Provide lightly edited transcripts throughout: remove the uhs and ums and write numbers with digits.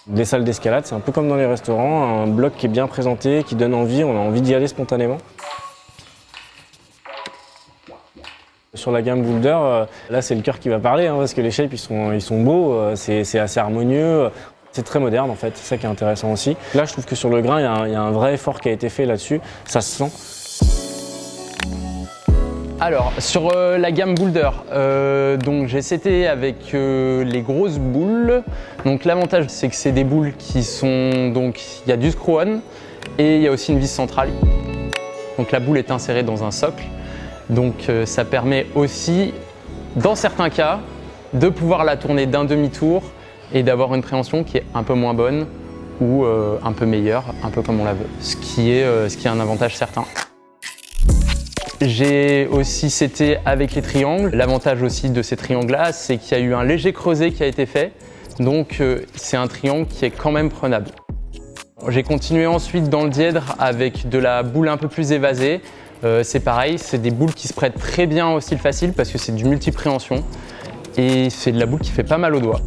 Les salles d'escalade, c'est un peu comme dans les restaurants, un bloc qui est bien présenté, qui donne envie, on a envie d'y aller spontanément. Sur la gamme Boulder, là c'est le cœur qui va parler, parce que les shapes ils sont beaux, c'est assez harmonieux, c'est très moderne en fait, c'est ça qui est intéressant aussi. Là je trouve que sur le grain il y a un vrai effort qui a été fait là-dessus, ça se sent. Alors sur la gamme Boulder, donc j'ai seté avec les grosses boules. Donc l'avantage c'est que c'est des boules qui sont, donc il y a du screw-on et il y a aussi une vis centrale. Donc la boule est insérée dans un socle. Donc ça permet aussi, dans certains cas, de pouvoir la tourner d'un demi-tour et d'avoir une préhension qui est un peu moins bonne ou un peu meilleure, un peu comme on la veut, ce qui est un avantage certain. J'ai aussi seté avec les triangles. L'avantage aussi de ces triangles-là, c'est qu'il y a eu un léger creuset qui a été fait, donc c'est un triangle qui est quand même prenable. J'ai continué ensuite dans le dièdre avec de la boule un peu plus évasée. C'est pareil, c'est des boules qui se prêtent très bien au style facile parce que c'est du multi-préhension et c'est de la boule qui fait pas mal aux doigts.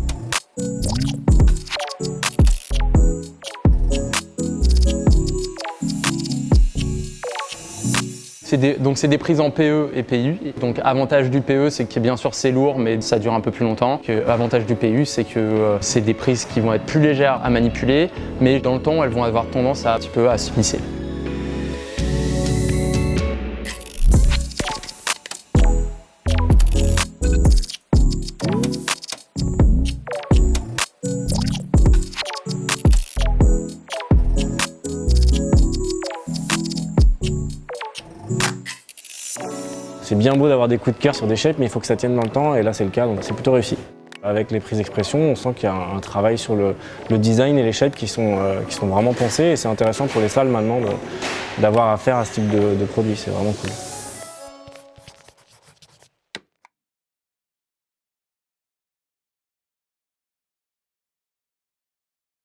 Donc c'est des prises en PE et PU. Donc avantage du PE, c'est que bien sûr c'est lourd, mais ça dure un peu plus longtemps. Avantage du PU, c'est que c'est des prises qui vont être plus légères à manipuler, mais dans le temps elles vont avoir tendance à un petit peu à se lisser. C'est bien beau d'avoir des coups de cœur sur des shapes, mais il faut que ça tienne dans le temps, et là c'est le cas, donc c'est plutôt réussi. Avec les prises expression, on sent qu'il y a un travail sur le design et les shapes qui sont vraiment pensés, et c'est intéressant pour les salles maintenant d'avoir affaire à ce type de produit, c'est vraiment cool.